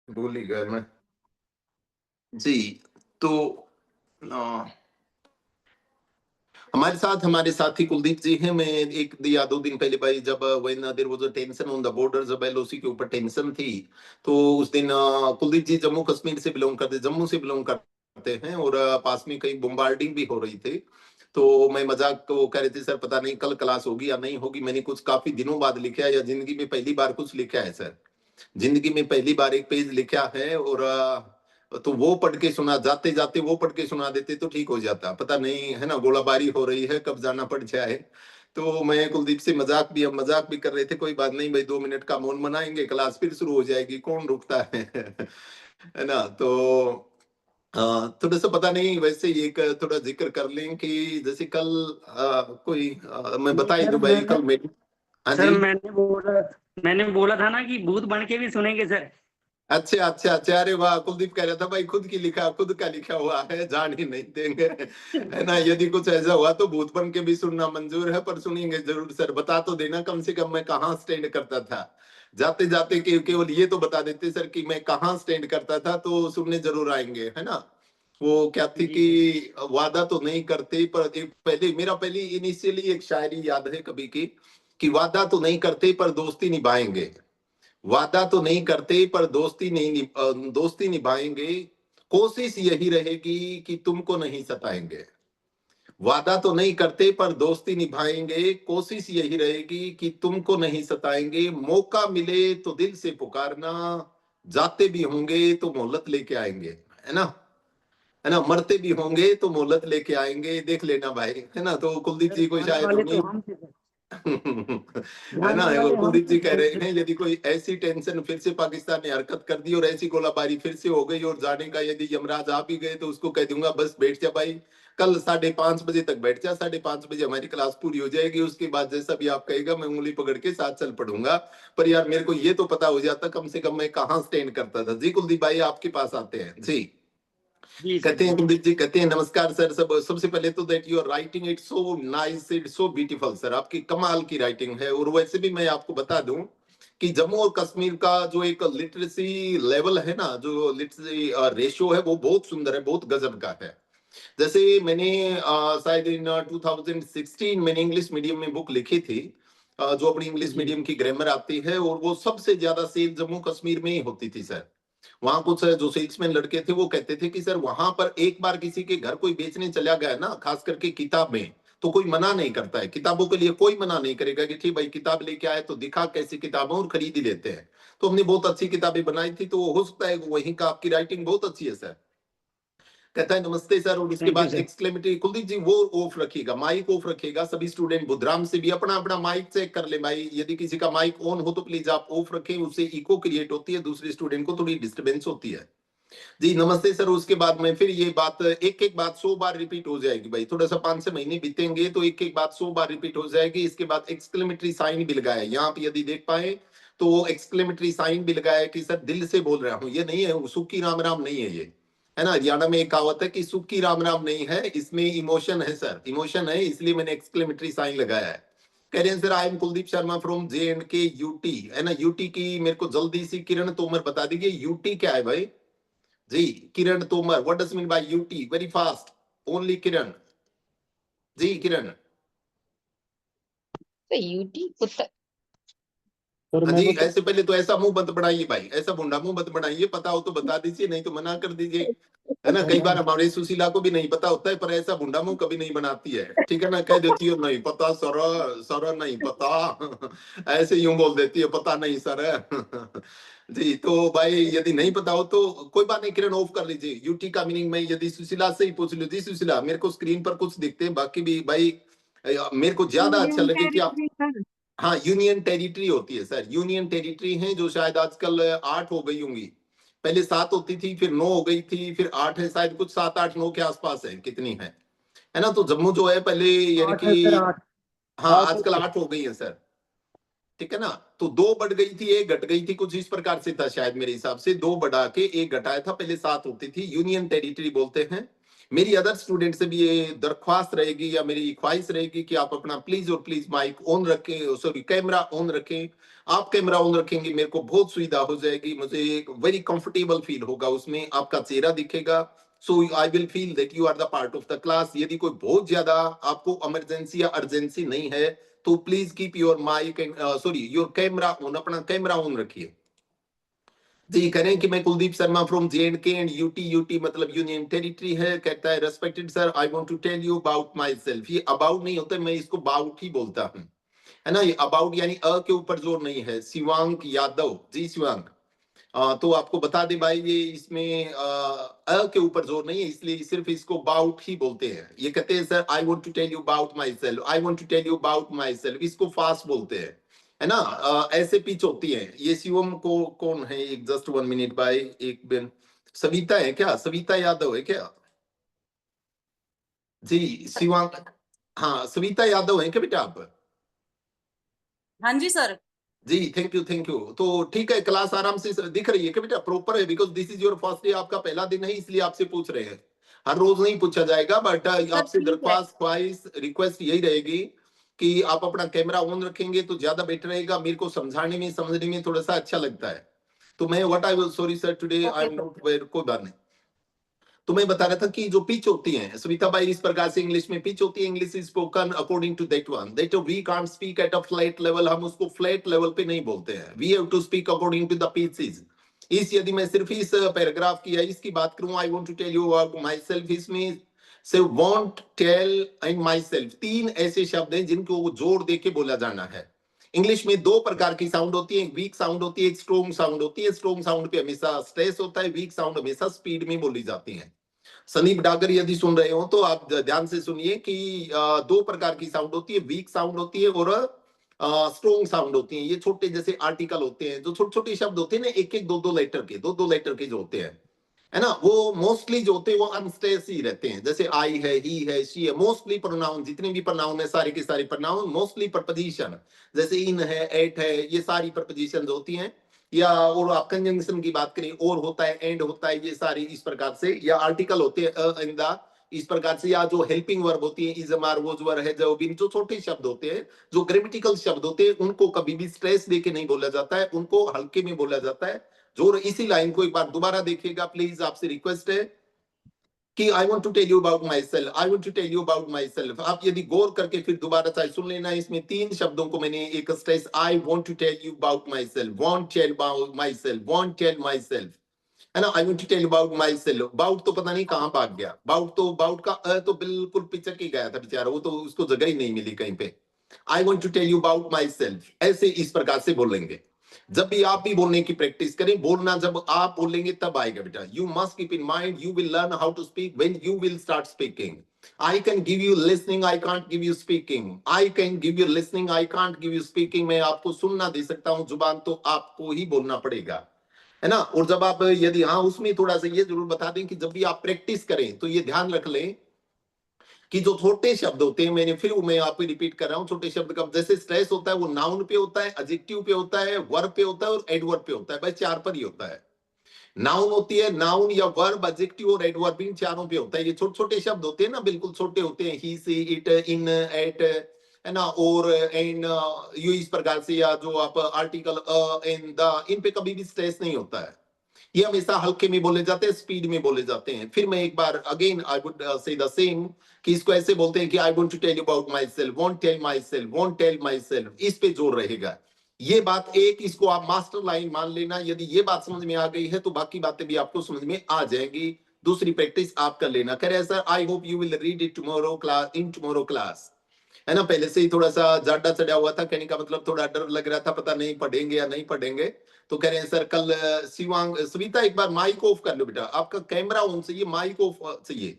भूल ही गया मैं। जी। तो हमारे साथी कुलदीप जी हैं। मैं एक या 2 दिन पहले भाई, जब when there was a tension on the border, जब एलओसी के ऊपर टेंशन थी, तो उस दिन कुलदीप जी जम्मू कश्मीर से बिलोंग करते, जम्मू से बिलोंग करते हैं, और पास में कहीं बम्बार्डिंग भी हो रही थी। तो मैं मजाक को कह रहे थे, सर पता नहीं कल क्लास होगी या नहीं होगी। मैंने कुछ काफी दिनों बाद लिखा है, या जिंदगी में पहली बार कुछ लिखा है सर। जिंदगी में पहली बार एक पेज लिखा है, और तो वो पढ़ के सुना, जाते जाते वो पढ़ के सुना देते तो ठीक हो जाता। पता नहीं है ना, गोलाबारी हो रही है, कब जाना पड़ जाए। तो मैं कुलदीप से मजाक भी कर रहे थे, कोई बात नहीं भाई, 2 मिनट का मौन मनाएंगे, क्लास फिर शुरू हो जाएगी, कौन रुकता है। है ना। तो थोड़ा सा पता नहीं, वैसे एक थोड़ा जिक्र कर लें कि जैसे कल मैं बता ही सर दूं भाई, कल मेरी। हाँ सर जी। मैंने बोला था ना कि भूत बन के भी सुनेंगे सर। अच्छा अच्छा अच्छा, अरे वाह, कुलदीप कह रहा था भाई खुद का लिखा हुआ है, जान ही नहीं देंगे। है ना, यदि कुछ ऐसा हुआ तो भूत बन के भी सुनना मंजूर है, पर सुनेंगे जरूर सर। बता तो देना कम से कम मैं कहाँ स्टैंड करता था। जाते जाते केवल ये तो बता देते सर कि मैं कहाँ स्टैंड करता था, तो सुनने जरूर आएंगे, है ना। वो क्या थी जी कि वादा तो नहीं करते, पर एक पहली इनिशियली एक शायरी याद है कभी की, कि वादा तो नहीं करते पर दोस्ती निभाएंगे। वादा तो नहीं करते पर दोस्ती निभाएंगे। कोशिश यही रहेगी कि तुमको नहीं सताएंगे। वादा तो नहीं करते पर दोस्ती निभाएंगे, कोशिश यही रहेगी कि तुमको नहीं सताएंगे। मौका मिले तो दिल से पुकारना, जाते भी होंगे तो मोहलत लेके आएंगे। है ना। है ना, मरते भी होंगे तो मोहलत लेके आएंगे, देख लेना भाई। है ना, तो कुलदीप सर, जी को जाने शायद वाले तो उन्हीं। हम थे सर। है ना, जाने और वाले हम कुलदीप थे जी कह सर रहे उसके हैं, बाद। यदि कोई ऐसी टेंशन फिर से पाकिस्तान ने हरकत कर दी, और ऐसी गोलाबारी फिर से हो गई, और जाने का यदि यमराज आ भी गए, तो उसको कह दूंगा बस बैठ जा भाई, कल 5:30 बजे तक बैठ जा, 5:30 बजे हमारी क्लास पूरी हो जाएगी, उसके बाद जैसा भी आप कहेगा मैं उंगली पकड़ के साथ चल पड़ूंगा। पर यार मेरे को ये तो पता हो जाता कम से कम मैं कहाँ स्टैंड करता था। जी कुलदीप भाई, आपके पास आते हैं जी। जी सर कहते हैं जी। कुलदीप जी, कहते हैं नमस्कार सर। सबसे पहले तो that you are writing it so nice, it so beautiful sir, आपकी कमाल की राइटिंग है। और वैसे भी मैं आपको बता दूं कि जम्मू और कश्मीर का जो एक लिटरेसी लेवल है ना, जो लिटरेसी रेशियो है, वो बहुत सुंदर है, बहुत गजब का है। जैसे मैंने शायद इन 2016 मैंने इंग्लिश मीडियम में बुक लिखी थी, जो अपनी इंग्लिश जी मीडियम की ग्रामर आती है, और वो सबसे ज्यादा सेल जम्मू कश्मीर में ही होती थी सर। वहां कुछ जो सेल्समैन लड़के थे वो कहते थे कि सर वहां पर एक बार किसी के घर कोई बेचने चला गया ना, खास करके किताब में, तो कोई मना नहीं करता है। किताबों के लिए कोई मना नहीं करेगा कि ठीक भाई किताब लेके आए तो दिखा कैसी किताब है, और खरीद ही लेते हैं। तो हमने बहुत अच्छी किताबें बनाई थी, तो हो सकता है वहीं का, आपकी राइटिंग बहुत अच्छी है सर। कहता है नमस्ते सर, और उसके थैंक यू बाद सर। एक्सक्लेमेटरी, कुलदीप जी वो ऑफ रखिएगा, माइक ऑफ रखिएगा। सभी स्टूडेंट बुधराम से भी अपना अपना माइक चेक कर ले भाई, यदि किसी का माइक ऑन हो तो प्लीज आप ऑफ रखें, उससे इको क्रिएट होती है, दूसरे स्टूडेंट को थोड़ी डिस्टरबेंस होती है। जी नमस्ते सर। उसके बाद में फिर ये बात, एक एक बात 100 बार रिपीट हो जाएगी भाई, थोड़ा सा 5 6 महीने बीतेंगे तो एक एक बात 100 बार रिपीट हो जाएगी। इसके बाद एक्सक्लेमेटरी साइन भी लगाया है, यहाँ पे यदि देख पाए तो एक्सक्लेमेटरी साइन भी लगाया है कि सर दिल से बोल रहा हूँ, ये नहीं है सुखी राम राम नहीं है ये। है ना, हरियाणा में एक कहावत है कि सुखी राम राम नहीं है, इसमें इमोशन है सर, इमोशन है, इसलिए मैंने एक्सक्लेमेटरी साइन लगाया है। कह रहे हैं sir, I am Kuldeep Sharma from JNK UT. है ना, यूटी की मेरे को जल्दी सी किरण तोमर बता दीजिए, यूटी क्या है भाई। जी, Kiran Tomar, what does mean by UT, very fast, only Kiran. जी किरण। तो यूटी उत्तर। सर हाँ मेरे जी, को तो ऐसे पहले तो ऐसा मुंह मत बढ़ाइए भाई, ऐसा भुंडा मुंह मत बढ़ाइए, पता हो तो बता दीजिए, नहीं तो मना कर दीजिए। है ना, कई बार हमारे सुशीला को भी नहीं पता होता है, पर ऐसा भुंडा मुंह कभी नहीं बनाती है, ठीक है ना, कह देती है नहीं पता सर, सर नहीं पता। ऐसे यूं बोल देती है, पता नहीं सर। जी, तो भाई यदि नहीं पता हो तो कोई बात नहीं, किरण ऑफ कर लीजिए। यूटी का मीनिंग मैं यदि सुशीला से ही पूछ लूँ, जी सुशीला मेरे को स्क्रीन पर कुछ दिखते हैं, बाकी भी भाई मेरे को ज्यादा अच्छा यूनियन लगे कि आप। Territory sir. हाँ, यूनियन टेरिटरी होती है सर, यूनियन टेरिटरी है, जो शायद आजकल 8 हो गई होंगी। पहले 7 होती थी, फिर 9 हो गई थी, फिर 8 है शायद, कुछ 7 8 9 के आसपास है, कितनी है ना। तो जम्मू जो है पहले, यानी 8 है सर, कि 8। हाँ 8 है आजकल सर। 8 हो गई है सर, ठीक है ना। तो 2 बढ़ गई थी, 1 घट गई थी, कुछ इस प्रकार से था शायद, मेरे हिसाब से 2 बढ़ा के 1 घटाया था, पहले 7 होती थी, यूनियन टेरिटरी बोलते हैं। मेरी अदर स्टूडेंट से भी ये दरख्वास्त रहेगी या मेरी ख्वाहिश रहेगी कि आप अपना प्लीज और प्लीज माइक ऑन रखें, सॉरी कैमरा ऑन रखें। आप कैमरा ऑन रखेंगे मेरे को बहुत सुविधा हो जाएगी, मुझे वेरी कंफर्टेबल फील होगा, उसमें आपका चेहरा दिखेगा। So I will feel that you are the part of the class. यदि कोई बहुत ज्यादा आपको इमरजेंसी या अर्जेंसी नहीं है तो please keep your mike and sorry your camera on, अपना कैमरा ऑन रखिए। जी करें कि मैं Kuldeep Sharma from J and K and UT, UT मतलब यूनियन टेरिटरी है। कहता है respected sir, I want to tell you about my self. ये अबाउट नहीं होता, मैं इसको बाउट ही बोलता हूँ, है ना। ये अबाउट यानी अ के ऊपर जोर नहीं है। शिवांक यादव, जी शिवांक, तो आपको बता दे भाई, ये इसमें अ के ऊपर जोर नहीं है, इसलिए सिर्फ इसको बाउट ही बोलते हैं। ये कहते हैं sir I want to tell you about my self, I want to tell you about my self, इसको फास्ट बोलते हैं, है ना। ऐसे पिच होती है। ये शिवम को कौन है, एक जस्ट 1 मिनट भाई, एक बिन सविता है क्या, सविता यादव है क्या? जी शिवांक, हाँ सविता यादव है क्या बेटा आप? हाँ जी सर। जी थैंक यू थैंक यू। तो ठीक है, क्लास आराम से दिख रही है क्या बेटा, प्रॉपर है? Because this is your first day, आपका पहला दिन है, इसलिए आपसे पूछ रहे हैं। हर रोज नहीं पूछा जाएगा, बट आपसे ठीक है। दरख्वास्त ख्वाहिश रिक्वेस्ट यही रहेगी कि आप अपना कैमरा ऑन रखेंगे तो ज्यादा बेटर रहेगा, मेरे को समझाने में समझने में थोड़ा सा अच्छा लगता है। तो मैं what I will, sorry sir today I am not where, कोई बात नहीं। तो मैं बता रहा था कि जो पिच होती है सविता भाई, इस प्रकार से इंग्लिश में पिच होती है, English is spoken according to that one, that we can't speak at a flat level. हम उसको फ्लैट लेवल पे नहीं बोलते हैं, we have to speak according to the pitches. इस यदि मैं सिर्फ इस पैराग्राफ की या इसकी बात करूं, I want to tell you about my self, इसमें से want, tell and myself, तीन ऐसे शब्द हैं जिनको जोर दे के बोला जाना है। इंग्लिश में दो प्रकार की साउंड होती है, एक वीक साउंड होती है, एक स्ट्रॉन्ग साउंड होती है। स्ट्रॉन्ग साउंड पे हमेशा स्ट्रेस होता है, वीक साउंड हमेशा स्पीड में बोली जाती है। सनीप डागर यदि सुन रहे हो तो आप ध्यान से सुनिए कि दो प्रकार की साउंड होती है, वीक साउंड होती है और स्ट्रॉन्ग साउंड होती है। ये छोटे जैसे आर्टिकल होते हैं, जो छोटे छोटे शब्द होते हैं ना, एक एक दो दो लेटर के, दो दो लेटर के जो होते हैं, है ना, वो मोस्टली जो होते हैं वो अनस्ट्रेस ही रहते हैं। जैसे आई है, ही है, शी है, मोस्टली प्रोनाउन, जितने भी प्रोनाउन है सारे के सारे प्रोनाउन मोस्टली प्रपोजिशन, जैसे इन है, एट है, ये सारी प्रपोजिशन होती हैं। या और आप कंजंक्शन की बात करें, और होता है, एंड होता है, ये सारी इस प्रकार से। या आर्टिकल होते हैं अ, इन द, इस प्रकार से। या जो हेल्पिंग वर्ब होती है, इज, आर, वॉज, वर, है, जो बिन, जो छोटे शब्द होते हैं, जो ग्रामेटिकल शब्द होते हैं, उनको कभी भी स्ट्रेस देके नहीं बोला जाता है, उनको हल्के में बोला जाता है। जो इसी लाइन को एक बार दोबारा देखिएगा प्लीज, आपसे रिक्वेस्ट है कि I want to tell you about my self, I want to tell you about my self. आप यदि गौर करके फिर दोबारा चाहे सुन लेना, इसमें तीन शब्दों को मैंने एक stress, I want to tell you about my self, want tell about my self, want tell my self, है ना। I want to tell about my self, bout तो पता नहीं कहां भाग गया, बाउट तो, बाउट का तो बिल्कुल पिचक ही गया था बेचारा, वो तो उसको जगह ही नहीं मिली कहीं पे। I want to tell you about my self, ऐसे इस प्रकार से बोलेंगे। जब भी आप भी बोलने की प्रैक्टिस करें, बोलना जब आप बोलेंगे तब आएगा बेटा। You must keep in mind, you will learn how to speak when you will start speaking. I can give you listening, I can't give you speaking. I can give you listening, I can't give you speaking. मैं आपको सुनना दे सकता हूं, जुबान तो आपको ही बोलना पड़ेगा, है ना। और जब आप यदि, हाँ उसमें थोड़ा सा ये जरूर बता दें कि जब भी आप प्रैक्टिस करें तो ये ध्यान रख लें कि जो छोटे शब्द होते हैं, मैं आपको रिपीट कर रहा हूं, छोटे शब्द का जैसे स्ट्रेस होता है वो नाउन पे होता है, एडजेक्टिव पे होता है, वर्ब पे होता है और एडवर्ब पे होता है। बस चार पर ही होता है। नाउन होती है, नाउन या वर्ब, एडजेक्टिव और एडवर्ब, इन चारों पे होता है। ये छोटे छोटे शब्द होते हैं ना, बिल्कुल छोटे होते हैं, ही, सी, इट, इन, एट, है ना, और इन, यू, इस प्रकार से। या जो आप आर्टिकल इन, द, इन पे कभी भी स्ट्रेस नहीं होता है। ये हमेशा हल्के में बोले जाते हैं, स्पीड में बोले जाते हैं। फिर मैं एक बार again I would say the same कि इसको ऐसे बोलते हैं कि I want to tell you about my self, want tell my self, want tell my self, इस पे जोर रहेगा। ये बात एक, इसको आप मास्टर लाइन मान लेना। यदि ये बात समझ में आ गई है तो बाकी बातें भी आपको समझ में आ जाएंगी। दूसरी प्रैक्टिस आप कर लेना। कह रहे हैं sir I hope you will read it tomorrow class, in tomorrow class, है ना। पहले से ही थोड़ा सा जाडा चढ़ा हुआ था, कहने का मतलब थोड़ा डर लग रहा था, पता नहीं पढ़ेंगे या नहीं पढ़ेंगे। तो कह रहे हैं सर कल शिवांग, सविता एक बार माइक ऑफ कर लो बेटा, आपका कैमरा ऑन चाहिए, माइक ऑफ चाहिए।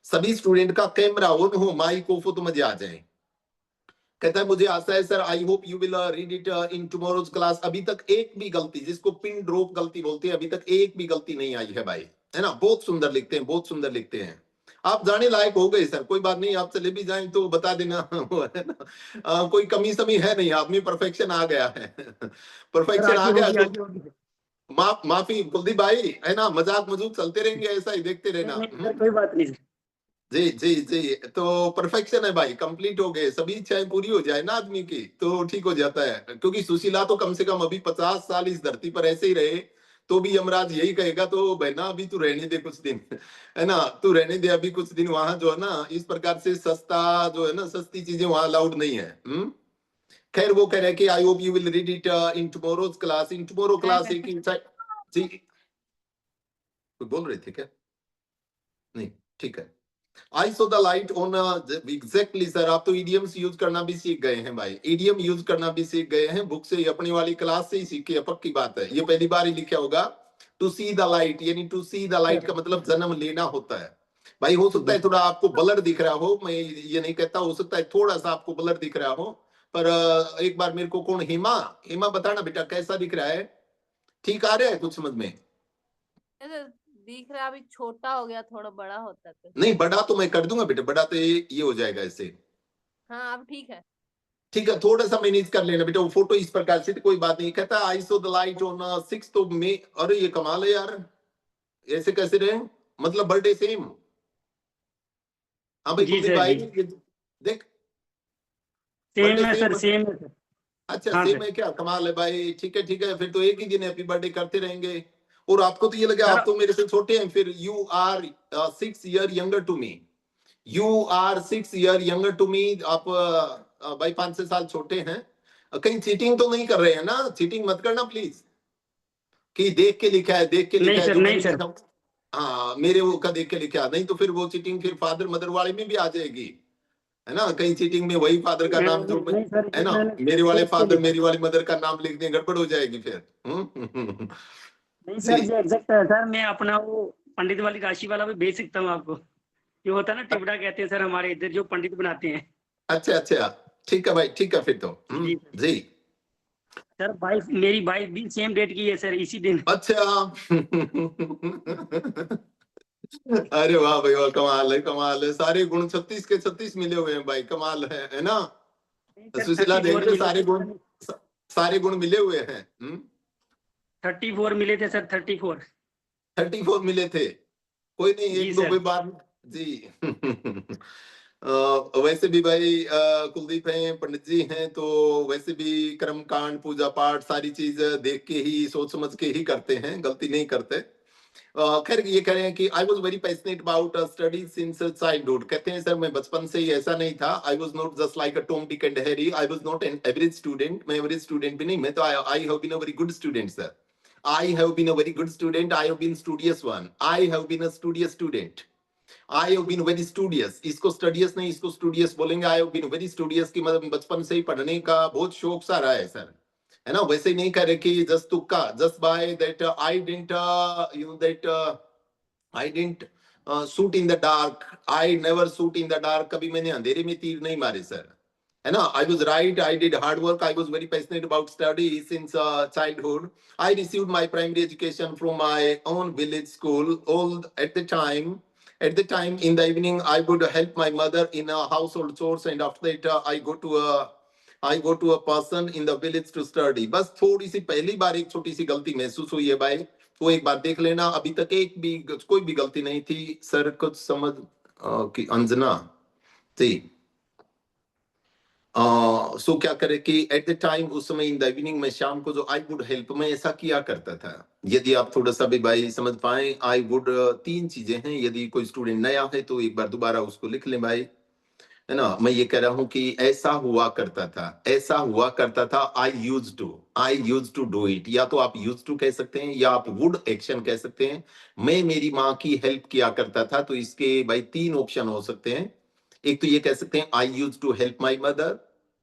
सभी स्टूडेंट का कैमरा ऑन हो, माइक ऑफ हो तो मजे आ जाए। कहता है मुझे आशा है sir, I hope you will read it in tomorrow's class. अभी तक एक भी गलती, जिसको पिन ड्रॉप गलती बोलते हैं, अभी तक एक भी गलती नहीं आई है भाई, है ना। बहुत सुंदर लिखते हैं, बहुत सुंदर लिखते हैं। आप जाने लायक हो गए सर, कोई बात नहीं, आप चले भी जाएं तो बता देना है ना। कोई कमी समी है नहीं, आप में परफेक्शन आ गया है परफेक्शन आ गया तो माफी कुलदीप भाई, है ना, मजाक मजूक चलते रहेंगे, ऐसा ही देखते रहना। कोई बात नहीं। जी जी जी, तो परफेक्शन है भाई, कंप्लीट हो गए, सभी इच्छाएं पूरी हो जाए ना आदमी की तो ठीक हो जाता है। क्योंकि सुशीला तो कम से कम अभी 50 साल इस धरती पर ऐसे ही रहे तो भी यमराज यही कहेगा, तो बहना अभी तू रहने दे कुछ दिन, है ना, तू रहने दे अभी कुछ दिन। वहां जो है ना इस प्रकार से सस्ता जो है ना, सस्ती चीजें वहां अलाउड नहीं है। खैर वो कह रहे हैं कि I hope you will read it in tomorrow's class. In tomorrow class एक जी, कोई बोल रहे थे क्या? नहीं, ठीक है। I saw the light on, exactly sir, आप तो ईडीएम्स यूज करना भी सीख गए हैं भाई, ईडीएम यूज करना भी सीख गए हैं, बुक से ही, अपनी वाली क्लास से ही सीखे, पक्की बात है। ये पहली बार ही लिखा होगा, टू सी द लाइट, यानी टू सी द लाइट का मतलब जन्म लेना होता है भाई। हो सकता है थोड़ा आपको ब्लर दिख रहा हो, मैं ये नहीं कहता, हो सकता है थोड़ा सा आपको ब्लर दिख रहा हो, पर एक बार मेरे को कौन, हिमा, हिमा बताना बेटा कैसा दिख रहा है, ठीक आ रहा है कुछ समझ में? ऐसे दिख रहा है, अभी छोटा हो गया, थोड़ा बड़ा होता है तो। नहीं, बड़ा तो मैं कर दूंगा बेटा, बड़ा तो ये हो जाएगा इससे। हाँ अब ठीक है। ठीक है, थोड़ा सा मैनेज कर लेना बेटा, वो फोटो इस प्रकार से, तो कोई बात नहीं। कहता I saw the light on 6th of May। अरे ये कमाल है यार, ऐसे कैसे रहे, मतलब बर्थडे सेम। हाँ भाई जी कुलदीप सर भाई, जी, ये देख, सेम बर्थडे है सेम। सर, सेम है सर। अच्छा हाँ सेम सर। है क्या, कमाल है भाई, ठीक है, फिर तो एक ही दिन हैप्पी बर्थडे करते रहेंगे। और आपको तो ये लगे सर आप तो मेरे से छोटे हैं, फिर you are 6 year younger to me, you are 6 year younger to me. आप भाई 5 6 साल छोटे हैं। कहीं चीटिंग तो नहीं कर रहे हैं ना? चीटिंग मत करना प्लीज, कि देख के लिखा है, देख के नहीं लिखा है सर, जो नहीं मैंने सर। लिखा। हाँ मेरे वो का देख के लिखा, नहीं तो फिर वो चीटिंग फिर फादर मदर वाले में भी आ जाएगी, है ना, कहीं चीटिंग में वही फादर का नाम जो नहीं सर, है ये ना, मैंने मेरे वाले देख के फादर लिखा। मेरी वाली मदर का नाम लिख दें, गड़बड़ हो जाएगी फिर। नहीं जी, सर, ये एग्जैक्ट है सर, मैं अपना वो पंडित वाली राशि वाला भी भेज सकता हूँ आपको। ये होता है ना, टिबड़ा कहते हैं सर हमारे इधर, जो पंडित बनाते हैं। अच्छा अच्छा, ठीक है भाई, ठीक है फिर तो। जी सर। जी, सर वाइफ, मेरी वाइफ भी सेम डेट की है सर, इसी दिन। अच्छा। अरे वाह भाई वाह, कमाल है, कमाल है, सारे गुण 36 के 36 मिले हुए हैं भाई, कमाल है ना? नहीं सर, सुशीला देख 34 ले, मिले सारे थे गुण, सर। सारे गुण मिले हुए हैं। 34 मिले थे सर, 34। 34 मिले थे, कोई नहीं, जी एक दो सर। कोई बात। जी। वैसे भी भाई कुलदीप हैं, पंडित जी हैं, तो वैसे भी कर्म कांड पूजा पाठ सारी चीज देख के ही, सोच समझ के ही करते हैं, गलती नहीं करते। खैर ये कह रहे हैं कि I was very passionate about study since childhood. कहते हैं सर मैं बचपन से ही ऐसा नहीं था, I was not just like a Tom Dick and Harry, I was not an average student. मैं एवरेज स्टूडेंट भी नहीं, मैं तो I have been a very good student sir. I have been a very good student. I have been studious one. I have been a studious student. I have been very studious. इसको studious नहीं, इसको studious बोलेंगे। I have been very studious की मतलब बचपन से ही पढ़ने का बहुत शौक सा रहा है सर, है ना? वैसे ही नहीं कह रहे कि just तुक्का, just by that I didn't you know that I didn't shoot in the dark. I never shoot in the dark. कभी मैंने अंधेरे में तीर नहीं मारे सर, है ना? I was right. I did hard work. I was very passionate about study since childhood. I received my primary education from my own village school. All at the time, in the evening, I would help my mother in household chores, and after that, I go to a person in the village to study. बस थोड़ी सी पहली बार एक छोटी सी गलती महसूस हुई है भाई, वो एक बार देख लेना। अभी तक एक भी कोई भी गलती नहीं थी सर, कुछ समझ कि अंजना थी। सो क्या करे कि एट द टाइम, उस समय इन द इवनिंग में, शाम को जो आई वुड हेल्प, मैं ऐसा किया करता था। यदि आप थोड़ा सा भी भाई समझ पाए, आई वुड, 3 चीजें हैं, यदि कोई स्टूडेंट नया है तो एक बार दोबारा उसको लिख ले भाई, है ना? मैं ये कह रहा हूं कि ऐसा हुआ करता था, ऐसा हुआ करता था। आई यूज टू डू इट, या तो आप यूज टू कह सकते हैं या आप वुड एक्शन कह सकते हैं। मैं मेरी माँ की हेल्प किया करता था, तो इसके भाई 3 ऑप्शन हो सकते हैं। एक तो ये कह सकते हैं I use to help my mother,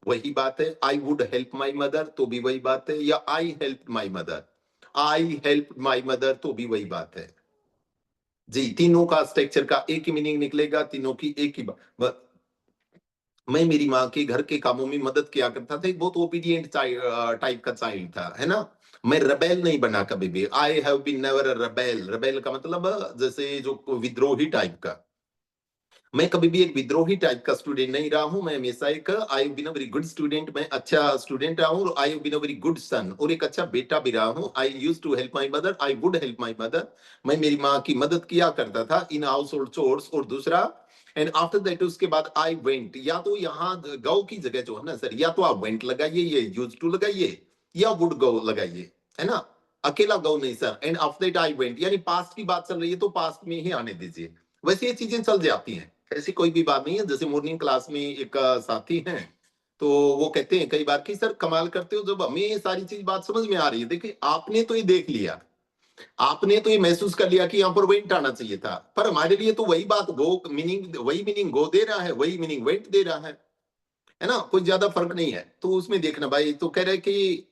वही बात है। I would help my mother, तो भी वही बात है। या I help my mother, I help my mother, तो भी वही बात है। जी, तीनों का स्ट्रक्चर का एक ही मीनिंग निकलेगा, तीनों की एक ही बात। मैं मेरी माँ के घर के कामों में मदद किया करता था, एक बहुत ओबीडियंट टाइप का चाइल्ड था, है ना? मैं रबेल नहीं बना कभी भी। I have been never a rebel. Rebel का मतलब जैसे जो विद्रोही टाइप का। मैं कभी भी एक विद्रोही टाइप का स्टूडेंट नहीं रहा हूं। मैं हमेशा एक, I have been a very good student, मैं अच्छा स्टूडेंट रहा हूं, और I have been a very good son, और एक अच्छा बेटा भी रहा हूं। I used to help my mother, I would help my mother. मैं मेरी माँ की मदद किया करता था इन हाउस होल्ड चोर्स। और दूसरा, एंड आफ्टर दैट उसके बाद आई वेंट, या तो यहाँ गो की जगह जो है ना सर, या तो आप वेंट लगाइए, ये यूज टू लगाइए, या वुड गो लगाइए, है ना, अकेला गो नहीं sir. And after that I went, यानी पास्ट की बात चल रही है तो पास्ट में ही आने दीजिए। वैसे ये चीजें चल जाती हैं, ऐसी कोई भी बात नहीं है। जैसे मॉर्निंग क्लास में एक साथी हैं, तो वो कहते हैं कई बार कि सर कमाल करते हो, जब हमें ये सारी चीज बात समझ में आ रही है। देखिए आपने तो ये देख लिया, आपने तो ये महसूस कर लिया कि यहाँ पर वेंट आना चाहिए था, पर हमारे लिए तो वही बात गो मीनिंग, वही मीनिंग गो दे रहा है, वही मीनिंग वेंट दे रहा है ना, कोई ज्यादा फर्क नहीं है। तो उसमें देखना भाई, तो कह रहे कि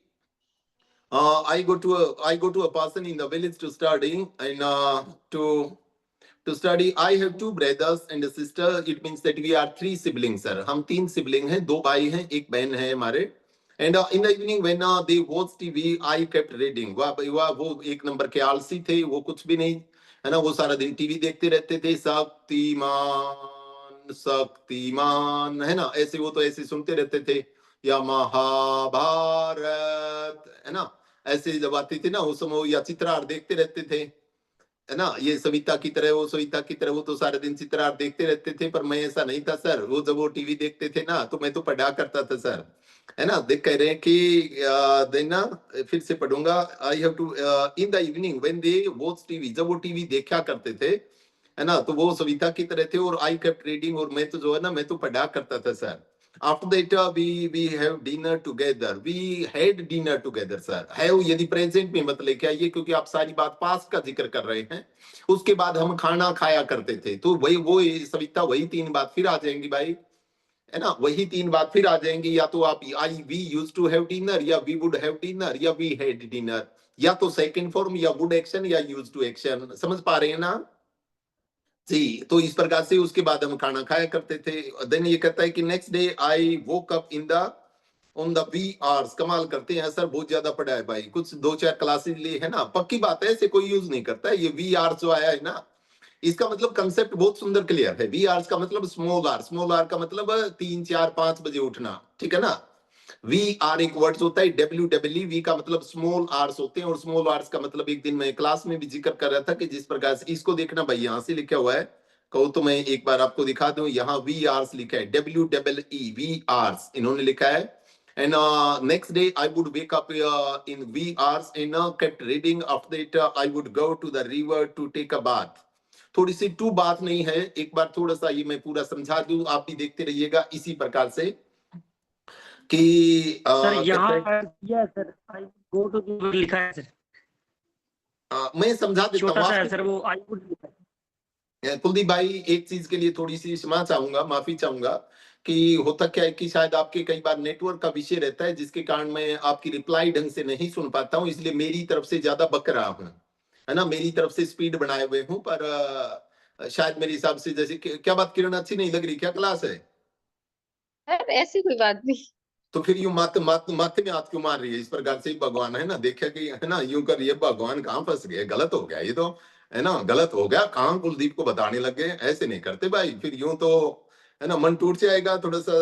I go to a person in the village to study, and to study. I have two brothers and a sister. It means that we are three siblings, sir. हम तीन सिबलिंग हैं, दो भाई हैं, एक बहन है हमारे। And in the evening when they watch TV, I kept reading. वो एक नंबर के आलसी थे, वो कुछ भी नहीं, है ना, वो सारा दिन टीवी देखते रहते थे। शक्तिमान शक्तिमान, है ना, ऐसे वो तो ऐसे सुनते रहते थे, या महाभारत, है ना, ऐसे जब आती थी ना उस समय, या चित्रार देखते रहते थे, है ना, ये सविता की तरह, वो सविता की तरह, वो तो सारे दिन चित्रार देखते रहते थे। पर मैं ऐसा नहीं था सर, वो जब वो टीवी देखते थे ना तो मैं तो पढ़ा करता था सर, है ना। देख कह रहे हैं कि देना, फिर से पढ़ूंगा। I have to in the evening when they watch TV, जब वो टीवी देखा करते थे, है ना, तो वो सविता की तरह थे, और आई केप्ट रीडिंग, और मैं तो जो है ना, मैं तो पढ़ा करता था sir. After that, we have dinner together. We had dinner together, sir. Have यदि प्रेजेंट में मत लेके आइए, क्योंकि आप सारी बात पास्ट का जिक्र कर रहे हैं। उसके बाद हम खाना खाया करते थे, तो वही वो सविता वही तीन बात फिर आ जाएंगी भाई, है ना, वही तीन बात फिर आ जाएंगी। या तो आप I we use to have dinner, या वी वुड हैव डिनर, या वी हैड डिनर, या तो सेकंड फॉर्म, या वुड एक्शन, या यूज टू एक्शन। समझ पा रहे हैं ना जी। तो इस प्रकार से उसके बाद हम खाना खाया करते थे। देन ये कहता है कि next day I woke up in the on the wee hours. कमाल करते हैं सर, बहुत ज्यादा पढ़ा है भाई, कुछ दो चार क्लासेस लिए है ना, पक्की बात है, ऐसे कोई यूज नहीं करता है। ये वी आवर्स जो आया है ना, इसका मतलब कंसेप्ट बहुत सुंदर क्लियर है। वी आवर्स का मतलब स्मॉल आर का मतलब 3 4 5 बजे उठना, ठीक है ना। वी आर एक वर्ड होता है, WWE का मतलब स्मॉल आर्स होते हैं, और स्मॉल आर्स का मतलब एक दिन मैं क्लास में भी जिक्र कर रहा था कि जिस प्रकार से इसको देखना भाई, यहाँ से लिखा हुआ है, कहो तो मैं एक बार आपको दिखा दूं, यहाँ वी आर्स लिखा है, WEE वी आर्स इन्होंने लिखा है। And next day I would wake up in wee hours and kept reading. After that I would go to the river to take a bath. थोड़ी सी टू बात नहीं है, एक बार थोड़ा सा ये मैं पूरा समझा दूं, आप भी देखते रहिएगा इसी प्रकार से कि सर यहाँ किया सर, आई गो टू लिखा है सर, मैं समझा देता छोटा सा है हूँ सर, वो आई वुड लिखा है। कुलदीप भाई। एक चीज के लिए थोड़ी सी क्षमा चाहूंगा, माफी चाहूंगा, कि होता क्या है कि शायद आपके कई बार नेटवर्क का विषय रहता है, जिसके कारण मैं आपकी रिप्लाई ढंग से नहीं सुन पाता हूँ, इसलिए मेरी तरफ से ज्यादा बक रहा हूँ, है ना, मेरी तरफ से स्पीड बनाए हुए हूँ। पर शायद मेरे हिसाब से, जैसे क्या बात किरण अच्छी नहीं लग रही, क्या क्लास है? सर ऐसी कोई बात नहीं। तो फिर यूं माथे में हाथ क्यों मार रही है इस प्रकार से? भगवान है ना, देखा कि है ना, यूं कर रही है, भगवान कहाँ फंस गए, गलत हो गया ये तो, है ना, गलत हो गया, कहाँ कुलदीप को बताने लग गए। ऐसे नहीं करते भाई, फिर यूं तो है ना मन टूट जाएगा थोड़ा सा।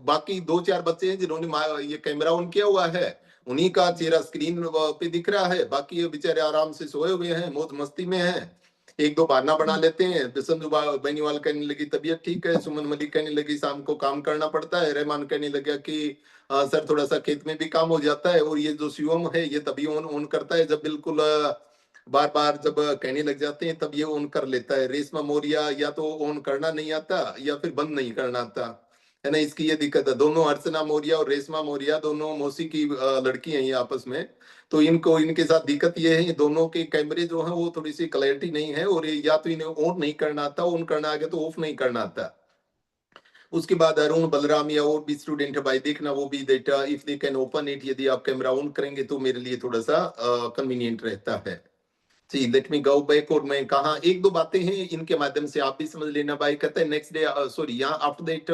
बाकी 2 4 बच्चे हैं जिन्होंने ये कैमरा ऑन किया हुआ है, उन्हीं का चेहरा स्क्रीन पे दिख रहा है, बाकी ये बेचारे आराम से सोए हुए हैं, मौज मस्ती में हैं। एक दो बहाना बना लेते हैं। संजू बेनीवाल कहने लगी तबीयत ठीक है, सुमन मलिक कहने लगी शाम को काम करना पड़ता है, रहमान कहने लगा कि सर थोड़ा सा खेत में भी काम हो जाता है, और ये जो शिवम है ये तभी ऑन करता है जब बिल्कुल बार बार जब कहने लग जाते हैं तब ये ऑन कर लेता है। रेशमा मौर्या या तो ऑन करना नहीं आता या फिर बंद नहीं करना आता, है ना, इसकी ये दिक्कत है। दोनों अर्चना मौर्या और रेशमा मौर्या दोनों मौसी की लड़की हैं ये आपस में, तो इनको इनके साथ दिक्कत ये है, दोनों के कैमरे जो है वो थोड़ी सी क्लैरिटी नहीं है, और या तो इन्हें ऑन नहीं करना आता, ऑन करना आ गया तो ऑफ नहीं करना आता। उसके बाद अरुण बलराम या और भी स्टूडेंट है भाई, देखना वो भी data if they can open it, यदि आप कैमरा ऑन करेंगे तो मेरे लिए थोड़ा सा कन्वीनियंट रहता है। जी लेट मी गो बैक। और मैं कहा एक दो बातें हैं इनके माध्यम से आप भी समझ लेना भाई। कहते हैं नेक्स्ट डे सॉरी यहाँ after that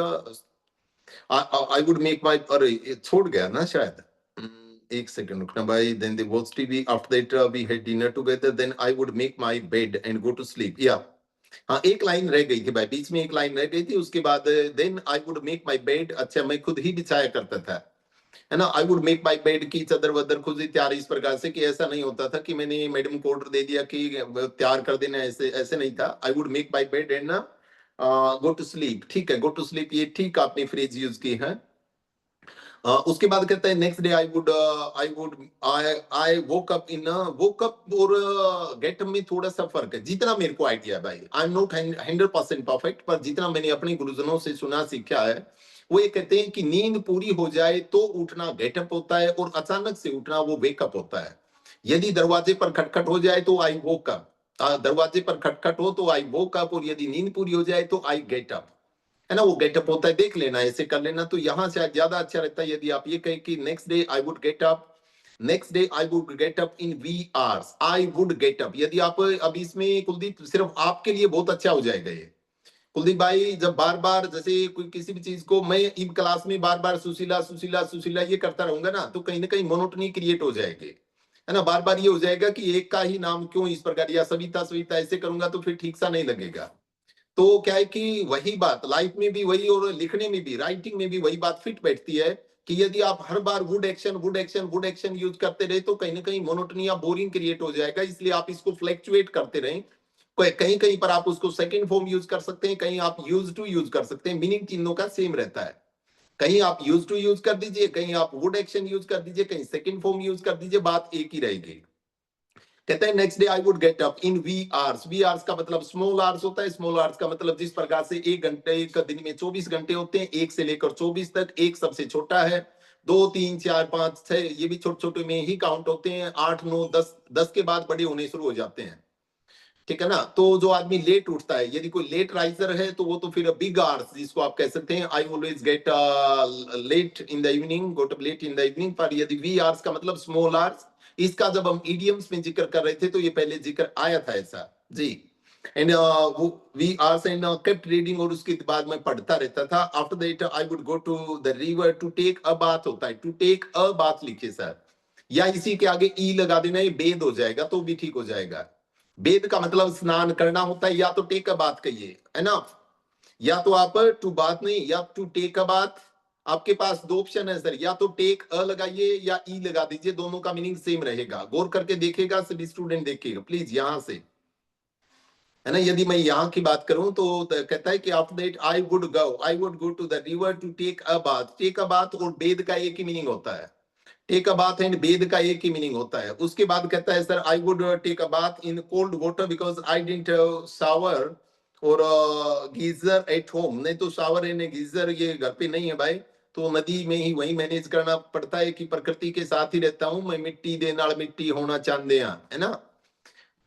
I would make my, अरे छोड़ गया ना शायद, एक सेकंड रुकना भाई। Then they watch TV, after that we had dinner together, then I would make my bed and go to sleep. या हाँ एक लाइन रह गई थी भाई, बीच में एक लाइन रह गई थी। उसके बाद then I would make my bed, अच्छा मैं खुद ही बिछाया करता था, है ना। I would make my bed की चादर वदर खुद ही तैयार, इस प्रकार से कि ऐसा नहीं होता था कि मैंने मैडम को ऑर्डर दे दिया कि तैयार कर देना, ऐसे ऐसे नहीं था। I would make my bed and go to sleep, ठीक है, गो टू स्लीप, ये ठीक आपने फ्रेज यूज की है। उसके बाद कहता है next day I woke up और गेट अप में थोड़ा सा फर्क है, जितना मेरे को आइडिया है भाई, आई एम नॉट 100% परफेक्ट, पर जितना मैंने अपने गुरुजनों से सुना सीखा है, वो ये कहते हैं कि नींद पूरी हो जाए तो उठना गेटअप होता है, और अचानक से उठना वो वेकअप होता है। यदि दरवाजे पर खटखट हो जाए तो आई वोक अप, दरवाजे पर खटखट हो तो आई वोक अप, और यदि नींद पूरी हो जाए तो आई गेट अप, है ना, वो गेटअप होता है, देख लेना, ऐसे कर लेना, तो यहां से ज्यादा अच्छा रहता है यदि आप ये कहें कि next day I would get up, next day I would get up in wee hours, I would get up. यदि आप अब इसमें कुलदीप सिर्फ आपके लिए बहुत अच्छा हो जाएगा ये, कुलदीप भाई, जब बार बार जैसे कोई किसी भी चीज को मैं इन क्लास में बार बार सुशीला सुशीला सुशीला ये करता रहूंगा ना, तो कहीं ना कहीं मोनोटनी क्रिएट हो जाएगी, है ना, बार बार ये हो जाएगा कि एक का ही नाम क्यों इस प्रकार, या सविता सविता ऐसे करूंगा तो फिर ठीक सा नहीं लगेगा। तो क्या है कि वही बात लाइफ में भी वही, और लिखने में भी, राइटिंग में भी वही बात फिट बैठती है कि यदि आप हर बार would action would action would action use करते रहे तो कहीं ना कहीं मोनोटनी या बोरिंग क्रिएट हो जाएगा, इसलिए आप इसको फ्लैक्चुएट करते रहें। कहीं कहीं पर आप उसको सेकंड फॉर्म यूज कर सकते हैं, कहीं आप यूज टू यूज कर सकते हैं, मीनिंग तीनों का सेम रहता है, कहीं आप यूज टू यूज कर दीजिए, कहीं आप वुड एक्शन यूज कर दीजिए, कहीं सेकंड फॉर्म यूज कर दीजिए, बात एक ही रहेगी। कहते हैं next day I would get up in wee hours, wee hours का मतलब स्मॉल आवर्स होता है, स्मॉल आवर्स का मतलब जिस प्रकार से एक घंटे, एक दिन में 24 घंटे होते हैं, एक से लेकर 24 तक, एक सबसे छोटा है, 2 3 4 5 6 ये भी छोटे छोटे में ही काउंट होते हैं, 8 9 10, 10 के बाद बड़े होने शुरू हो जाते हैं, ठीक है ना। तो जो आदमी लेट उठता है, यदि कोई लेट राइजर है तो वो तो फिर बिग आवर्स जिसको आप कह सकते हैं, I always get late in the evening, go to late in the evening, पर यदि वी आवर्स का मतलब स्मॉल आवर्स, इसका जब हम इडियम्स में जिक्र कर रहे थे तो ये पहले जिक्र आया था ऐसा जी। एंड वो wee hours and kept reading, और उसके बाद मैं पढ़ता रहता था। After that I would go to the river to take a bath होता है, टू टेक अ बाथ लिखे सर, या इसी के आगे ई लगा देना, ये बेद हो जाएगा तो भी ठीक हो जाएगा। वेद का मतलब स्नान करना होता है, या तो टेक अ बात कहिए, है ना, या तो आप टू बात नहीं, या टू टेक अ बात, आपके पास दो ऑप्शन है सर, या तो टेक अ लगाइए या ई लगा दीजिए, दोनों का मीनिंग सेम रहेगा, गौर करके देखेगा सभी स्टूडेंट, देखिएगा प्लीज यहां से, है ना। यदि मैं यहाँ की बात करूं तो कहता है कि after that I would go to the river to take a bath, take a bath और वेद का एक ही मीनिंग होता है, take a bath and bathe का एक ही मीनिंग होता है। उसके बाद कहता है sir I would take a bath in cold water because I didn't shower और गीजर एट होम, नहीं तो शावर एंड गीजर ये घर पे नहीं है भाई, तो नदी में ही वही मैनेज करना पड़ता है कि प्रकृति के साथ ही रहता हूँ मैं, मिट्टी दे नाल मिट्टी होना चाहते हैं, है ना,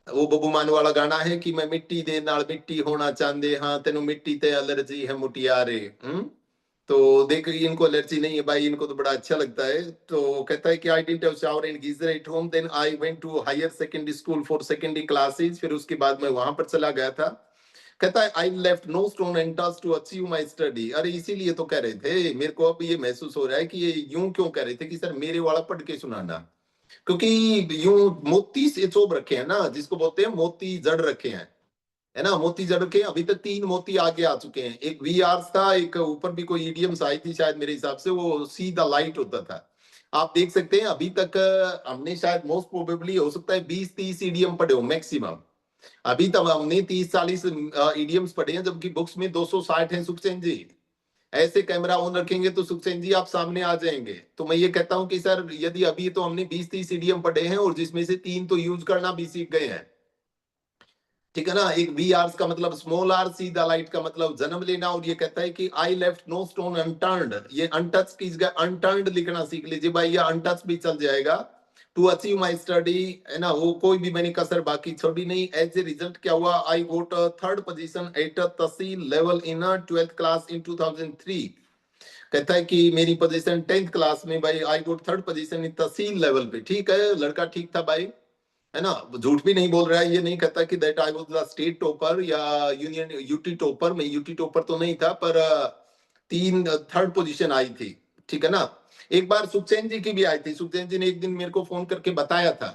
वो बब्बू मान वाला गाना है कि मैं मिट्टी दे नाल मिट्टी होना चाहते हाँ, तेनू मिट्टी ते एलर्जी है मुटियारे। तो देख इनको एलर्जी नहीं है भाई, इनको तो बड़ा अच्छा लगता है। तो कहता है कि I didn't have shower and geyser at home, then I went to higher secondary school for secondary classes, फिर उसके बाद मैं वहां पर चला गया था। कहता है I left no stone untouched to achieve my study, अरे इसीलिए तो कह रहे थे, मेरे को अब ये महसूस हो रहा है कि ये यूं क्यों कह रहे थे कि सर मेरे वाला पढ़ के सुनाना, क्योंकि यूं मोती से चोब रखे हैं ना, जिसको बोलते हैं मोती जड़ रखे हैं, है ना, मोती जड़ के अभी तक 3 मोती आगे आ चुके हैं, एक वी आर्स था, एक ऊपर भी कोई इडियम्स आई थी शायद मेरे हिसाब से, वो सी द लाइट होता था। आप देख सकते हैं अभी तक हमने शायद मोस्ट प्रोबेबली हो सकता है 20-30 इडियम पढ़े हो मैक्सिमम, अभी तक हमने 30-40 इडियम्स पढ़े हैं, जबकि बुक्स में 260 हैं सुखसेन जी। ऐसे कैमरा ऑन रखेंगे तो सुखसेन जी आप सामने आ जाएंगे। तो मैं ये कहता हूं कि सर यदि अभी तो हमने 20-30 इडियम पढ़े हैं और जिसमें से 3 तो यूज करना भी सीख गए हैं, ठीक है ना। एक वी आर्स का मतलब small r, see the light का मतलब जन्म लेना, और ये कहता है कि I left no stone unturned, ये अनटच की जगह अनटर्न्ड लिखना सीख लीजिए भाई, या अनटच भी चल जाएगा। टू अचीव माई स्टडी, है ना, वो कोई भी मैंने कसर बाकी छोड़ी नहीं। एज ए रिजल्ट क्या हुआ, I got third position at tehsil level in 12th class in 2003। कहता है कि मेरी पोजीशन 10th क्लास में भाई, I got third position in tehsil level पे, ठीक है, लड़का ठीक था भाई, है ना, झूठ भी नहीं बोल रहा है, ये नहीं कहता कि that I was the state topper या यूनियन यूटी टॉपर, मैं यूटी टॉपर तो नहीं था, पर 3 थर्ड पोजीशन आई थी, ठीक है ना। एक बार सुखसेन जी की भी आई थी, सुखसेन जी ने एक दिन मेरे को फोन करके बताया था,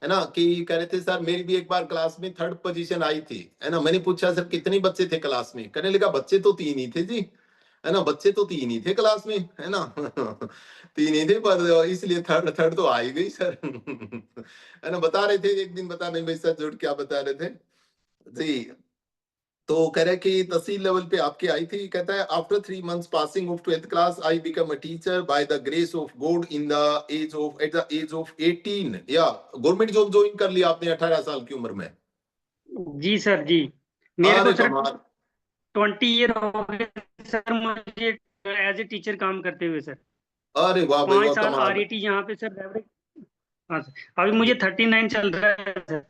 है ना, कि कह रहे थे सर मेरी भी एक बार क्लास में 3rd पोजीशन आई थी, है ना। मैंने पूछा सर कितने बच्चे थे क्लास में, कहने लगा बच्चे तो 3 ही थे जी, है ना, बच्चे तो 3 ही थे क्लास में, है ना 3 ही थे, पर इसलिए थर्ड थर्ड तो आ ही गई सर है ना, बता रहे थे एक दिन, बता नहीं भाई सर झूठ क्या बता रहे थे जी। तो कह रहा है कि तहसील लेवल पे आपके आई थी, कहता है after 3 months passing of 12th class I become a teacher by the grace of God in the at the age of 18। या गवर्नमेंट जॉब ज्वाइन कर लिया आपने 18 साल की उम्र में? जी सर जी। मेरे अरे को सर कमाल। 20 ईयर हो गए सर मुझे एज ए टीचर काम करते हुए सर। अरे वाह भाई 5 वाह, साल कमाल। RET यहाँ पे सर एवरेज। हाँ सर, अभी मुझे 39 चल रहा है सर।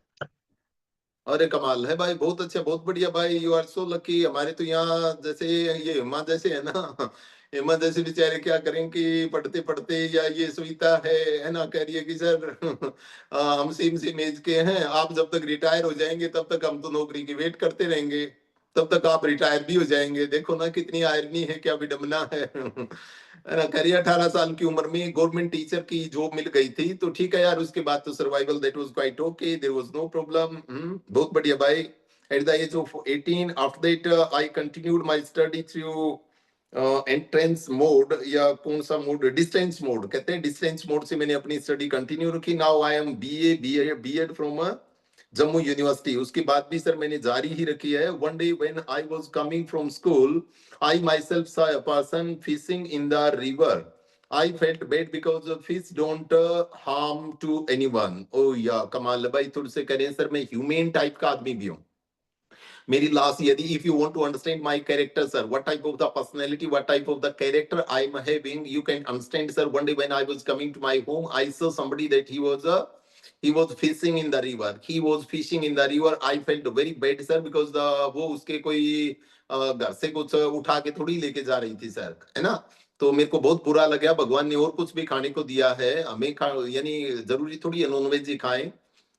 अरे कमाल है भाई, बहुत अच्छा, बहुत बढ़िया भाई, यू आर सो लकी। हमारे तो यहाँ जैसे ये हेमा जैसे है ना, हेमा जैसे बेचारे क्या करें कि पढ़ते पढ़ते या ये सुविधा है ना, कह रही है कि सर हम सेम सेम एज के हैं, आप जब तक रिटायर हो जाएंगे तब तक हम तो नौकरी की वेट करते रहेंगे, तब तक आप रिटायर भी हो जाएंगे। देखो ना कितनी आयरनी है, क्या विडंबना है। है ना, करिए 18 साल की उम्र में गवर्नमेंट टीचर की जॉब मिल गई थी तो ठीक है यार, उसके बाद तो survival that was quite okay, there was no problem. बहुत बढ़िया भाई। At the age of 18 after that I continued my study through entrance mode, या कौन सा मोड, डिस्टेंस मोड कहते हैं, डिस्टेंस मोड से मैंने अपनी स्टडी कंटिन्यू रखी। Now I am BEd from Jammu university. उसके बाद भी सर मैंने जारी ही रखी है। One day when I was coming from school I myself saw a person fishing in the river. I felt bad because the fish don't harm to anyone. Oh yeah, कमाल है भाई, थोड़े से करें सर, मैं ह्यूमेन टाइप का आदमी भी हूँ। मेरी लास्ट, यदि if you want to understand my character sir, what type of the personality, what type of the character I am having, you can understand sir. One day when I was coming to my home, I saw somebody that he was fishing in the river. He was fishing in the river. I felt very bad sir because the वो उसके कोई घर से कुछ उठा के थोड़ी लेके जा रही थी सर, है ना। तो मेरे को बहुत बुरा लगा, भगवान ने और कुछ भी खाने को दिया है हमें, यानी जरूरी थोड़ी है नॉनवेज ही खाएं।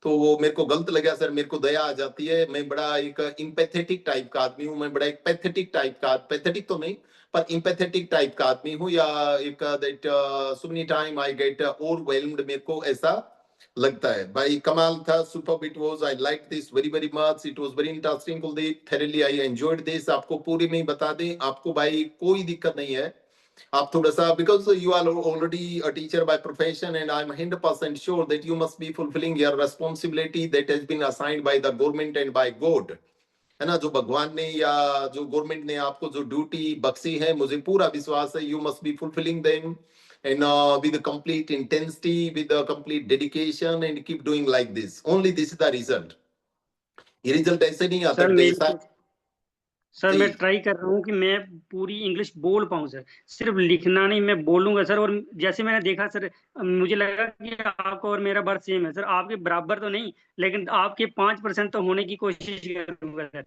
तो वो मेरे को गलत लगा सर, मेरे को दया आ जाती है। मैं बड़ा एक इम्पैथेटिक टाइप का आदमी हूँ, मैं बड़ा एक पैथेटिक टाइप का, पैथेटिक तो नहीं पर इम्पैथेटिक टाइप का आदमी हूँ, या एक that so many time I get overwhelmed, मेरे को ऐसा लगता है। भाई कमाल था, super it was, I like this very very much, it was very interesting Kuldeep, thoroughly I enjoyed this. आपको पूरी में बता दें, आपको भाई कोई दिक्कत नहीं है, आप थोड़ा सा, because you are already a teacher by profession and I'm 100% sure that you must be fulfilling your responsibility that has been assigned by the government and by God, है ना। जो भगवान ने या जो गवर्नमेंट ने आपको जो ड्यूटी बख्शी है, मुझे पूरा विश्वास है, you must be fulfilling them and with a complete intensity, with a complete dedication, and keep doing like this. Only this is the result. ये रिजल्ट ऐसे नहीं आता सर मेरे ऐसा को सर जी। मैं ट्राई कर रहा हूँ कि मैं पूरी इंग्लिश बोल पाऊँ सर, सिर्फ लिखना नहीं, मैं बोलूंगा सर। और जैसे मैंने देखा सर, मुझे लगा कि आपका और मेरा बर्थ सेम है सर, आपके बराबर तो नहीं लेकिन आपके 5% तो होने की कोशिश करूंगा सर।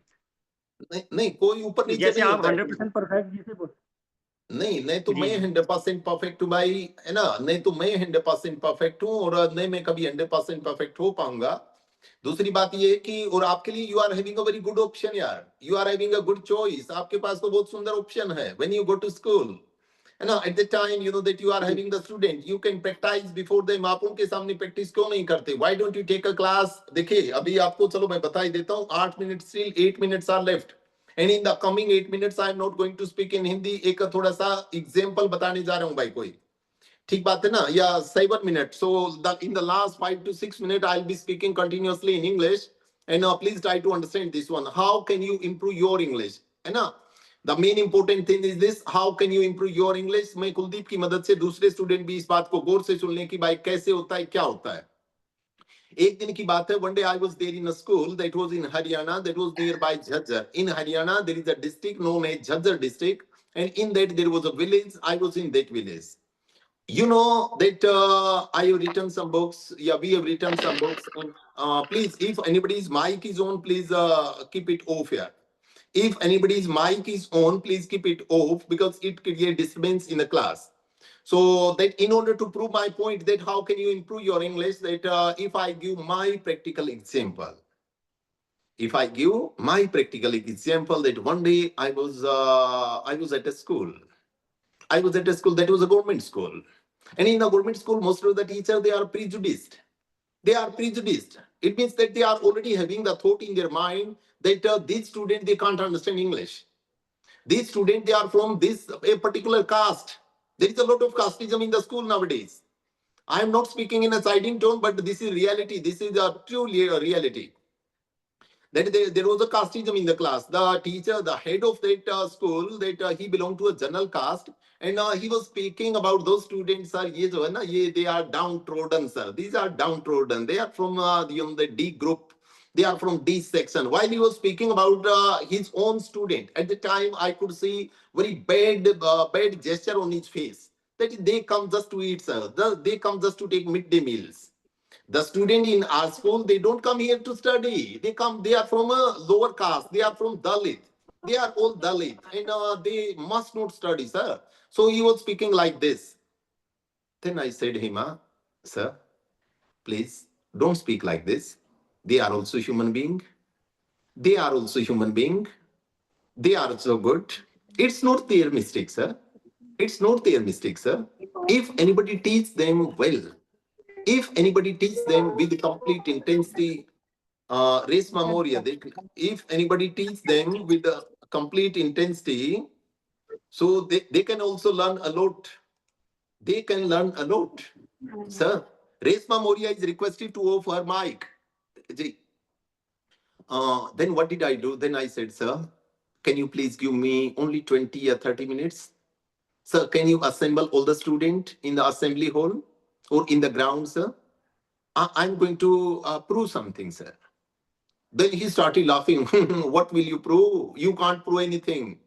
नहीं नहीं, कोई ऊपर नीचे जैसे नहीं आप होता है। 100% परफेक्ट जैसे बोल। नहीं नहीं, तो जी मैं जी 100% परफेक्ट हूँ भाई, है ना। नहीं तो मैं 100% परफेक्ट हूँ, और नहीं मैं कभी 100% परफेक्ट हो पाऊंगा। दूसरी बात ये है कि और आपके लिए you are having a very good option यार, you are having a good choice, आपके पास तो बहुत सुंदर ऑप्शन है। When you go to school, है ना, at the time you know that you are having the student, you can practice before them. आप उनके सामने प्रैक्टिस क्यों नहीं करते? Why don't you take a class? देखिए अभी आपको, चलो मैं बता ही देता हूँ, 8 minute, still 8 minutes are left, and in the coming 8 minutes I am not going to speak in Hindi. एक थोड़ा सा एग्जांपल बताने जा रहा हूँ भाई, कोई ठीक बात है ना, या 7 minute, so in the last 5 to 6 minute I will be speaking continuously in English, and please try to understand this one, how can you improve your English, है ना। The main important thing is this, how can you improve your English. मैं कुलदीप की मदद से दूसरे student भी इस बात को गौर से सुन लें कि भाई कैसे होता है, क्या होता है। एक दिन की बात है, one day I was there in a school that was in Haryana, that was near by Jhajjar. In Haryana there is a district known as Jhajjar district, and in that there was a village, I was in that village. You know that I have written some books. Yeah, we have written some books. And, please, if anybody's mic is on, please keep it off here. If anybody's mic is on, please keep it off because it creates disturbance in the class. So that in order to prove my point, that how can you improve your English? That if I give my practical example, that one day I was at a school. I was at a school that was a government school. And in the government school, most of the teachers, they are prejudiced. They are prejudiced. It means that they are already having the thought in their mind that these students, they can't understand English. These students, they are from this a particular caste. There is a lot of casteism in the school nowadays. I am not speaking in a siding tone, but this is reality. This is a true reality. Then there was a casteism in the class. The teacher, the head of that school, that he belonged to a general caste, and he was speaking about those students. Sir, ye jo hai na, they are downtrodden, sir. These are downtrodden. They are from the D group. They are from D section. While he was speaking about his own student, at the time I could see very bad gesture on his face. That they come just to eat, sir. They come just to take midday meals. The student in our school, they don't come here to study. They are from a lower caste. They are from Dalit. They are all Dalit. And they must not study, sir. So he was speaking like this. Then I said, Hima, sir, please don't speak like this. They are also human being. They are also human being. They are also good. It's not their mistake, sir. It's not their mistake, sir. If anybody teaches them well, if anybody teaches them with complete intensity, res memoria, if anybody teaches them with a complete intensity, so they can also learn a lot. They can learn a lot. Sir, res memoria is requested to offer mic. Then what did I do? Then I said, sir, can you please give me only 20 or 30 minutes? Sir, can you assemble all the students in the assembly hall or in the ground, sir? I'm going to prove something, sir. Then he started laughing. What will you prove? You can't prove anything.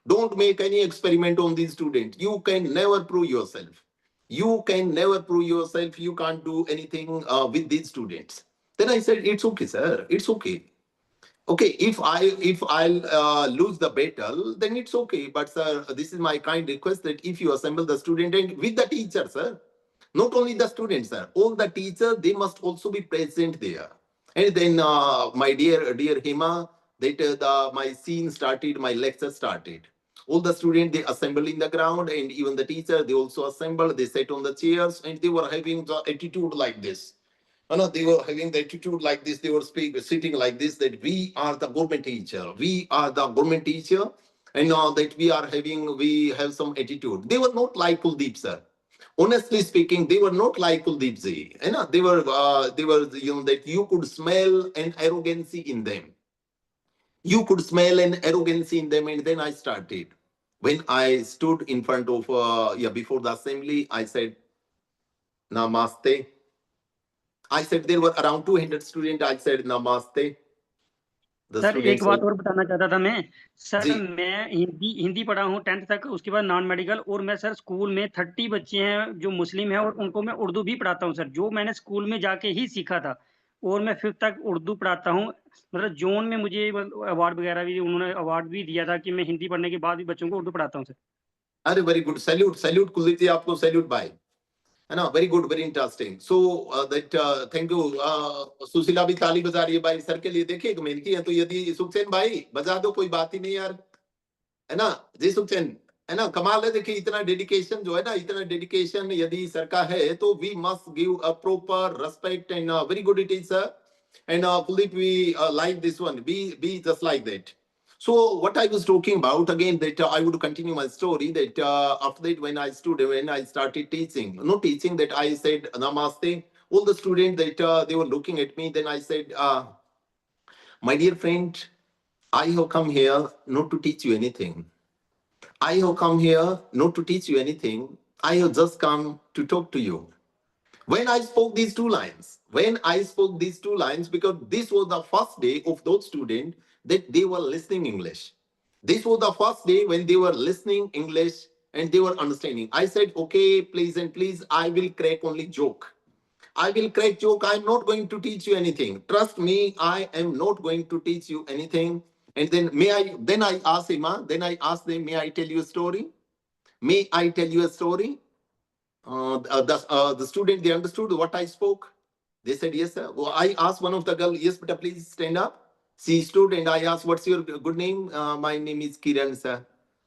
Don't make any experiment on these students. You can never prove yourself. You can never prove yourself. You can't do anything with these students. Then I said, it's okay, sir. It's okay. Okay, if I'll lose the battle, then it's okay. But sir, this is my kind request that if you assemble the student and with the teacher, sir, not only the students, sir, all the teachers, they must also be present there. And then, my dear Hima, that my scene started, my lecture started. All the students, they assembled in the ground, and even the teacher, they also assembled. They sat on the chairs, and they were having the attitude like this. They were having the attitude like this. They were sitting like this, that we are the government teacher. We are the government teacher. And that we have some attitude. They were not like Kuldeep, sir. Honestly speaking, they were not like Kuldeep ji. They were, that you could smell an arrogancy in them. You could smell an arrogancy in them. And then I started. When I stood in front of, before the assembly, I said, Namaste. I said there were around 200 students. I said Namaste. Sir एक बात और बताना चाहता था मैं sir जी। मैं हिंदी पढ़ा हूँ 10th तक, उसके बाद नॉन मेडिकल, और मैं सर स्कूल में 30 बच्चे हैं जो मुस्लिम हैं और उनको मैं उर्दू भी पढ़ाता हूँ सर, जो मैंने स्कूल में जाके ही सीखा था, और मैं 5th तक उर्दू पढ़ाता हूँ। मतलब जोन में मुझे अवार्ड वगैरह भी, उन्होंने अवार्ड भी दिया था कि मैं हिंदी पढ़ने के बाद भी बच्चों को उर्दू पढ़ाता हूँ सर। अरे वेरी गुड, सैल्यूट कुलदीप जी, आपको सैल्यूट भाई, है ना, very good, very interesting. So that thank you. Sushila भी ताली बजा रही है भाई सर के लिए। देखिए एक मेहनती है, तो यदि सुखचैन भाई बजा दो, कोई बात ही नहीं यार, है ना जी सुखचैन, है ना, कमाल है। देखिए इतना डेडिकेशन जो है ना, इतना डेडिकेशन यदि सर का है तो we must give a proper respect and very good it is sir. And Kuldeep we like this one, be just like that. So what I was talking about again, that I would continue my story, that after that when I started teaching, not teaching, that I said Namaste. All the students that they were looking at me, then I said, my dear friend, I have come here not to teach you anything. I have come here not to teach you anything. I have just come to talk to you. When I spoke these two lines, because this was the first day of those students that they were listening English. This was the first day when they were listening English and they were understanding. I said, okay, please, I will crack only joke. I will crack joke. I'm not going to teach you anything. Trust me, I am not going to teach you anything. And then I asked him, may I tell you a story? May I tell you a story? The student, they understood what I spoke. They said, yes, sir. Well, I asked one of the girls, yes, but please stand up. She stood and I asked, what's your good name? My name is Kiran, sir.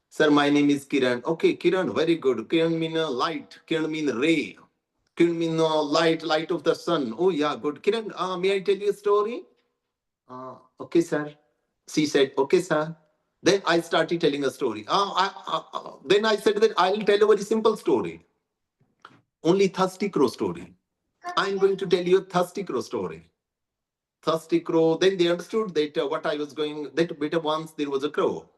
Sir, my name is Kiran. Okay, Kiran, very good. Kiran mean light. Kiran mean ray. Kiran mean light of the sun. Oh, yeah, good. Kiran, may I tell you a story? Okay, sir. She said, okay, sir. Then I started telling a story. Then I said that I'll tell a very simple story. Only thirsty crow story. I'm going to tell you a thirsty crow story. thirsty crow. Then they understood that what I was going, that bit once there was a crow.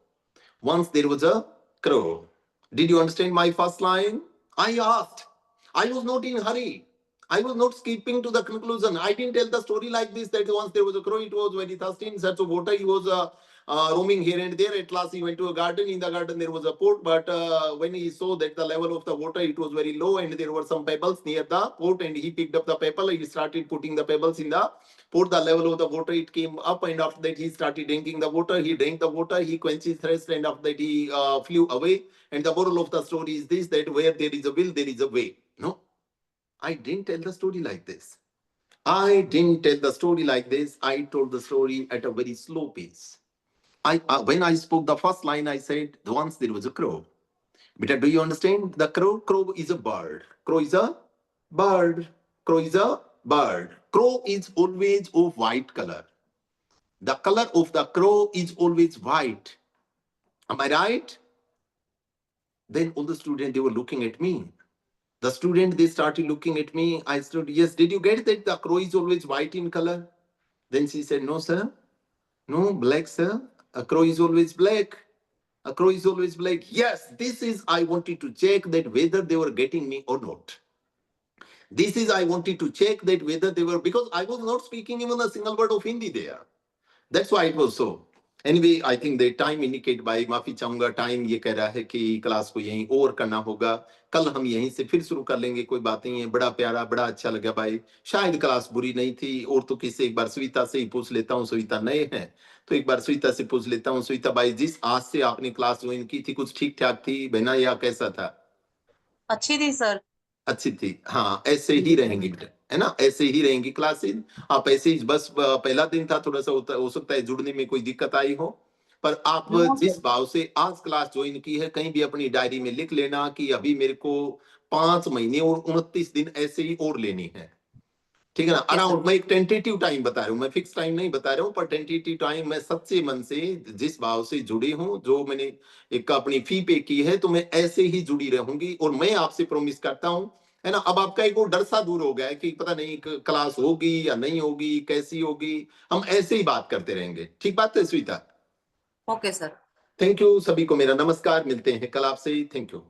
Once there was a crow. Did you understand my first line? I asked. I was not in hurry. I was not skipping to the conclusion. I didn't tell the story like this, that once there was a crow, it was very thirsty in search of water. He was roaming here and there. At last he went to a garden. In the garden there was a pot, but when he saw that the level of the water, it was very low and there were some pebbles near the pot, and he picked up the pebble. He started putting the pebbles in the pot. The level of the water, it came up, and after that he started drinking the water. He drank the water, he quenched his thirst, and after that he flew away. And the moral of the story is this, that where there is a will, there is a way. No, I didn't tell the story like this. I didn't tell the story like this. I told the story at a very slow pace. When I spoke the first line, I said, once there was a crow. But do you understand? The crow? Crow is a bird. Crow is a bird. Crow is a bird. Crow is always of white color. The color of the crow is always white. Am I right? Then all the students, they were looking at me. The student, they started looking at me. I said, yes, did you get that the crow is always white in color? Then she said, no, sir. No, black, sir. A crow is always black. A crow is always black. Yes, this is, I wanted to check that whether they were getting me or not. This is, I wanted to check that whether they were, because I was not speaking even a single word of Hindi there. That's why it was so. Anyway, I think the time indicate by माफी चाहूंगा, time ये कह रहा है कि class को यहीं over करना होगा. कल हम यहीं से फिर शुरू कर लेंगे, कोई बात नहीं है. बड़ा प्यारा, बड़ा अच्छा लगा भाई. शायद क्लास बुरी नहीं थी. और तो किसी एक बार सविता से ही पूछ लेता हूँ. सविता नए हैं तो एक बार सविता से पूछ लेता हूँ. सविता भाई, जिस आज से आपने क्लास ज्वाइन की थी, कुछ ठीक ठाक थी बहना या कैसा था? अच्छी थी सर। अच्छी थी. हाँ, ऐसे ही रहेंगी बेटा, है ना? ऐसे ही रहेंगी क्लासेस. आप ऐसे ही, बस पहला दिन था, थोड़ा सा हो सकता है जुड़ने में कोई दिक्कत आई हो, पर आप जिस भाव से आज क्लास ज्वाइन की है, कहीं भी अपनी डायरी में लिख लेना कि अभी मेरे को 5 महीने और 29 दिन ऐसे ही और लेनी है. ठीक है ना? अराउंड, मैं एक टेंटेटिव टाइम बता रहा हूँ, मैं फिक्स टाइम नहीं बता रहा हूँ, पर टेंटेटिव टाइम मैं सच्चे मन से जिस भाव से जुड़ी हूँ, जो मैंने एक अपनी फी पे की है, तो मैं ऐसे ही जुड़ी रहूंगी. और मैं आपसे प्रॉमिस करता हूँ, है ना, अब आपका एक वो डर सा दूर हो गया है कि पता नहीं क्लास होगी या नहीं होगी, कैसी होगी. हम ऐसे ही बात करते रहेंगे. ठीक बात है Sweta? Okay sir. Thank you. सभी को मेरा नमस्कार. मिलते हैं कल आपसे. Thank you.